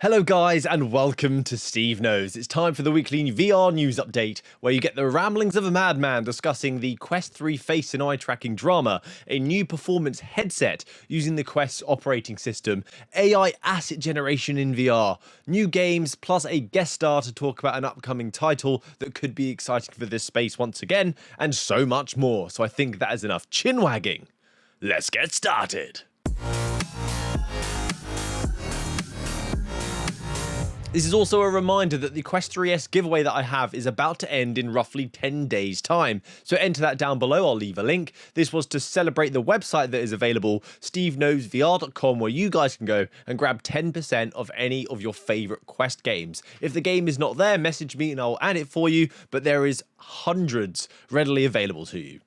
Hello guys and welcome to SteveKnows. It's time for the weekly VR news update where you get the ramblings of a madman discussing the Quest 3 face and eye tracking drama, a new performance headset using the Quest's operating system, AI asset generation in VR, new games plus a guest star to talk about an upcoming title that could be exciting for this space once again, and so much more. So I think that is enough chin wagging. Let's get started. This is also a reminder that the Quest 3S giveaway that I have is about to end in roughly 10 days time, so enter that down below. I'll leave a link. This was to celebrate the website that is available, SteveKnowsVR.com, where you guys can go and grab 10% of any of your favourite Quest games. If the game is not there, message me and I'll add it for you, but there is hundreds readily available to you.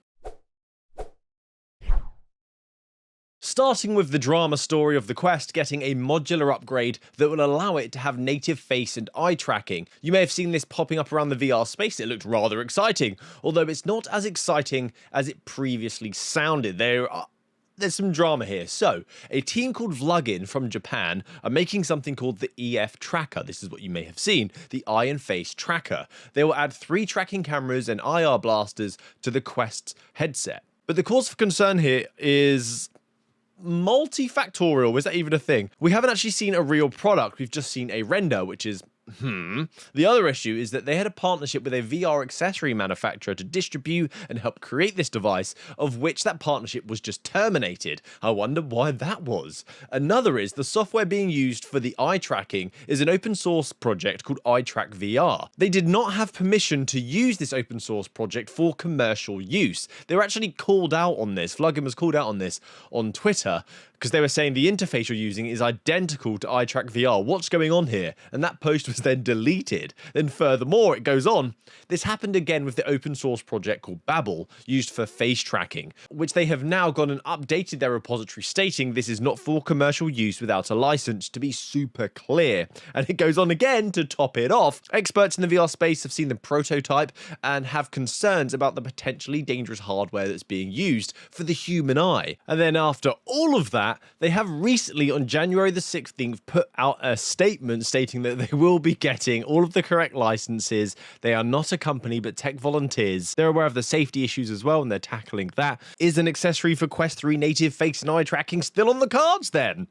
Starting with the drama story of the Quest getting a modular upgrade that will allow it to have native face and eye tracking. You may have seen this popping up around the VR space. It looked rather exciting, although it's not as exciting as it previously sounded. There's some drama here. So, a team called Vlugin from Japan are making something called the EF Tracker. This is what you may have seen, the eye and face tracker. They will add 3 tracking cameras and IR blasters to the Quest's headset. But the cause for concern here is multifactorial. Is that even a thing? We haven't actually seen a real product. We've just seen a render, which is The other issue is that they had a partnership with a VR accessory manufacturer to distribute and help create this device, of which that partnership was just terminated. I wonder why that was. Another is the software being used for the eye tracking is an open source project called iTrack VR. They did not have permission to use this open source project for commercial use. They were actually called out on this. Vlugin was called out on this on Twitter, because they were saying the interface you're using is identical to iTrack VR. What's going on here? And that post was then deleted. Then furthermore, it goes on. This happened again with the open source project called Babel, used for face tracking, which they have now gone and updated their repository stating this is not for commercial use without a license, to be super clear. And it goes on again to top it off. Experts in the VR space have seen the prototype and have concerns about the potentially dangerous hardware that's being used for the human eye. And then after all of that, they have recently, on January the 16th, put out a statement stating that they will be getting all of the correct licenses. They are not a company, but tech volunteers. They're aware of the safety issues as well, and they're tackling that. Is an accessory for Quest 3 native face and eye tracking still on the cards then?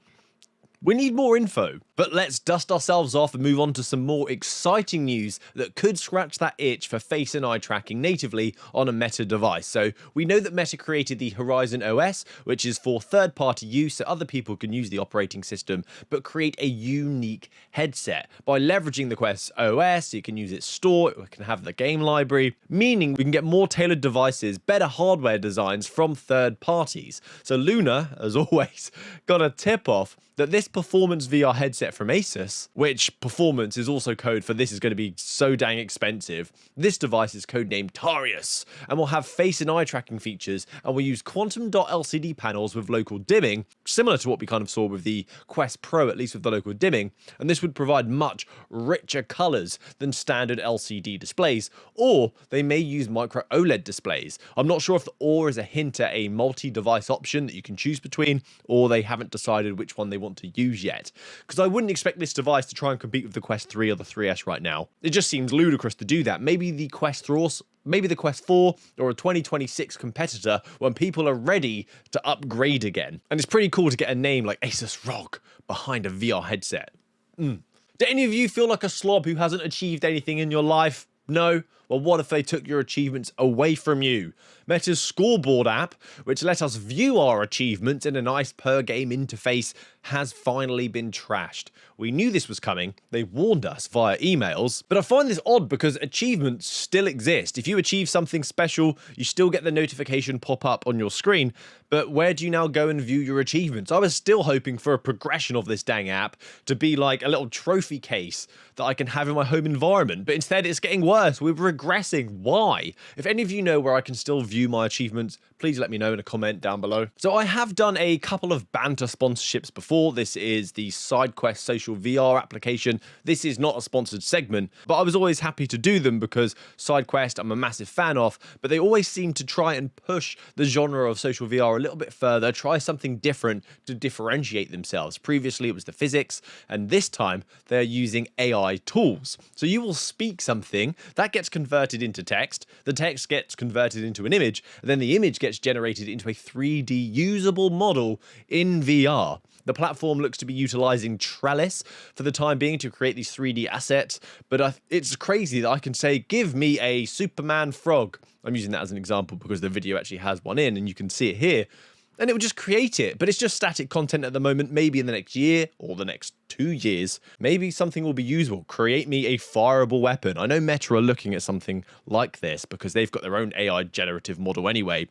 We need more info. But let's dust ourselves off and move on to some more exciting news that could scratch that itch for face and eye tracking natively on a Meta device. So we know that Meta created the Horizon OS, which is for third-party use so other people can use the operating system, but create a unique headset. By leveraging the Quest OS, you can use its store, it can have the game library, meaning we can get more tailored devices, better hardware designs from third parties. So Luna, as always, got a tip-off that this performance VR headset from Asus, which performance is also code for this is going to be so dang expensive. This device is codenamed Tarius and will have face and eye tracking features and will use quantum dot LCD panels with local dimming, similar to what we kind of saw with the Quest Pro, at least with the local dimming, and this would provide much richer colors than standard LCD displays, or they may use micro OLED displays. I'm not sure if the OR is a hint at a multi-device option that you can choose between, or they haven't decided which one they want to use yet, because I wouldn't expect this device to try and compete with the Quest 3 or the 3S right now. It just seems ludicrous to do that. Maybe the Quest 4 or a 2026 competitor when people are ready to upgrade again. And it's pretty cool to get a name like Asus Rog behind a VR headset. Do any of you feel like a slob who hasn't achieved anything in your life? No? Well, what if they took your achievements away from you? Meta's scoreboard app, which let us view our achievements in a nice per-game interface, has finally been trashed. We knew this was coming. They warned us via emails. But I find this odd because achievements still exist. If you achieve something special, you still get the notification pop up on your screen. But where do you now go and view your achievements? I was still hoping for a progression of this dang app to be like a little trophy case that I can have in my home environment. But instead, it's getting worse with progressing. Why? If any of you know where I can still view my achievements, please let me know in a comment down below. So I have done a couple of Banter sponsorships before. This is the SideQuest social VR application. This is not a sponsored segment, but I was always happy to do them because SideQuest I'm a massive fan of, but they always seem to try and push the genre of social VR a little bit further, try something different to differentiate themselves. Previously it was the physics, and this time they're using AI tools. So you will speak something, that gets converted into text, the text gets converted into an image, and then the image gets generated into a 3D usable model in VR. The platform looks to be utilizing Trellis for the time being to create these 3D assets, but it's crazy that I can say, give me a Superman frog. I'm using that as an example because the video actually has one in and you can see it here. And it will just create it, but it's just static content at the moment. Maybe in the next year or the next 2 years, maybe something will be usable. Create me a fireable weapon. I know Meta are looking at something like this because they've got their own AI generative model anyway.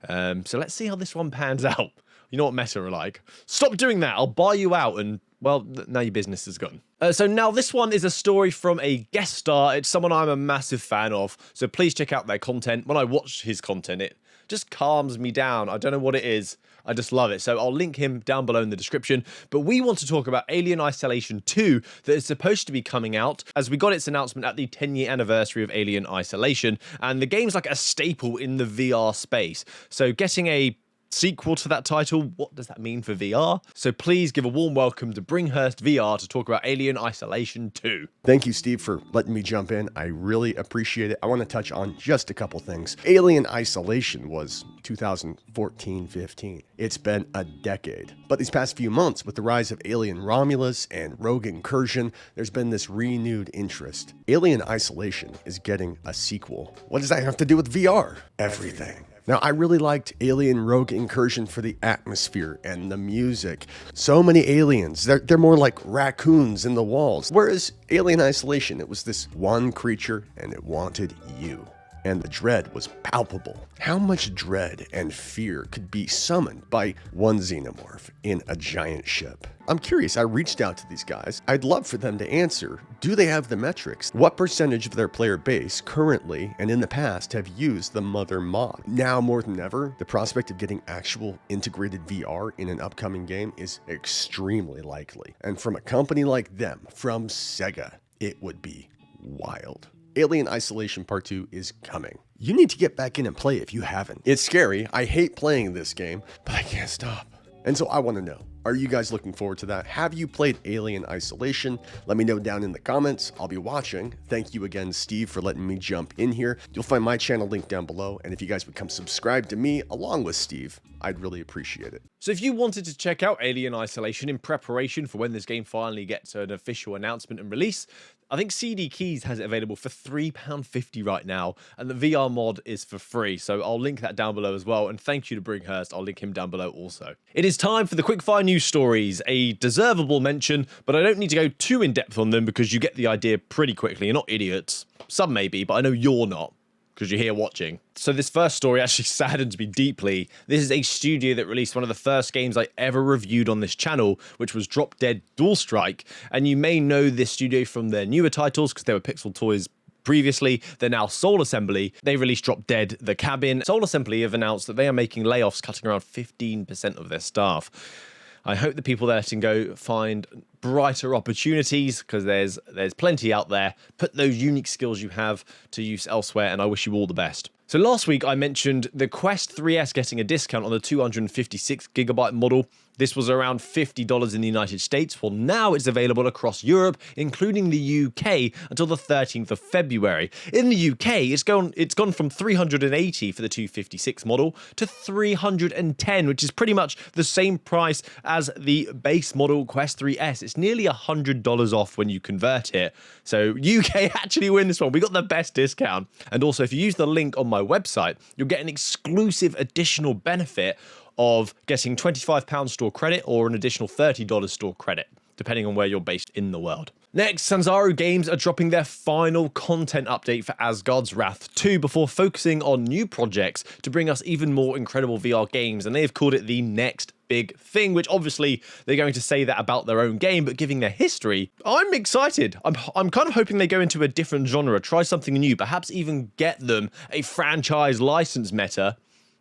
So let's see how this one pans out. You know what Meta are like. Stop doing that. I'll buy you out and, well, now your business is gone. So now this one is a story from a guest star. It's someone I'm a massive fan of. So please check out their content. When I watch his content, it just calms me down. I don't know what it is. I just love it. So I'll link him down below in the description. But we want to talk about Alien Isolation 2 that is supposed to be coming out, as we got its announcement at the 10-year anniversary of Alien Isolation. And the game's like a staple in the VR space. So getting a sequel to that title, what does that mean for VR? So please give a warm welcome to Bringhurst VR to talk about Alien Isolation 2. Thank you, Steve, for letting me jump in. I really appreciate it. I want to touch on just a couple things. Alien Isolation was 2014-15. It's been a decade. But these past few months, with the rise of Alien Romulus and Rogue Incursion, there's been this renewed interest. Alien Isolation is getting a sequel. What does that have to do with VR? Everything. Now, I really liked Alien Rogue Incursion for the atmosphere and the music. So many aliens, they're more like raccoons in the walls. Whereas Alien Isolation, it was this one creature and it wanted you. And the dread was palpable. How much dread and fear could be summoned by one xenomorph in a giant ship? I'm curious. I reached out to these guys. I'd love for them to answer. Do they have the metrics? What percentage of their player base currently and in the past have used the mother mod? Now more than ever, the prospect of getting actual integrated VR in an upcoming game is extremely likely. And from a company like them, from Sega, it would be wild. Alien Isolation Part 2 is coming. You need to get back in and play if you haven't. It's scary. I hate playing this game, but I can't stop. And so I want to know, are you guys looking forward to that? Have you played Alien Isolation? Let me know down in the comments. I'll be watching. Thank you again, Steve, for letting me jump in here. You'll find my channel linked down below. And if you guys become subscribed to me along with Steve, I'd really appreciate it. So if you wanted to check out Alien Isolation in preparation for when this game finally gets an official announcement and release, I think CD Keys has it available for £3.50 right now, and the VR mod is for free, so I'll link that down below as well, and thank you to Bringhurst, I'll link him down below also. It is time for the quickfire news stories, a deservable mention, but I don't need to go too in-depth on them because you get the idea pretty quickly. You're not idiots. Some may be, but I know you're not, because you're here watching. So this first story actually saddens me deeply. This is a studio that released one of the first games I ever reviewed on this channel, which was Drop Dead Dual Strike. And you may know this studio from their newer titles because they were Pixel Toys previously. They're now Soul Assembly. They released Drop Dead The Cabin. Soul Assembly have announced that they are making layoffs, cutting around 15% of their staff. I hope the people there can go find brighter opportunities because there's plenty out there. Put those unique skills you have to use elsewhere, and I wish you all the best. So last week I mentioned the Quest 3S getting a discount on the 256GB model. This was around $50 in the United States. Well, now it's available across Europe, including the UK, until the 13th of February. In the UK, it's gone from $380 for the 256 model to $310, which is pretty much the same price as the base model Quest 3S. It's nearly $100 off when you convert it. So UK actually win this one. We got the best discount. And also, if you use the link on my website, you'll get an exclusive additional benefit of getting £25 store credit or an additional $30 store credit, depending on where you're based in the world. Next, Sanzaru Games are dropping their final content update for Asgards Wrath 2 before focusing on new projects to bring us even more incredible VR games, and they have called it the next big thing, which obviously they're going to say that about their own game, but giving their history, I'm excited. I'm kind of hoping they go into a different genre, try something new, perhaps even get them a franchise license meta.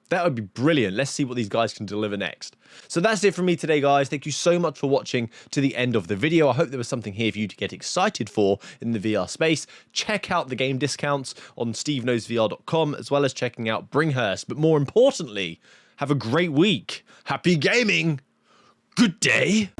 That would be brilliant. Let's see what these guys can deliver next. So that's it from me today, guys. Thank you so much for watching to the end of the video. I hope there was something here for you to get excited for in the VR space. Check out the game discounts on SteveKnowsVR.com, as well as checking out Bringhurst. But more importantly, have a great week. Happy gaming. Good day.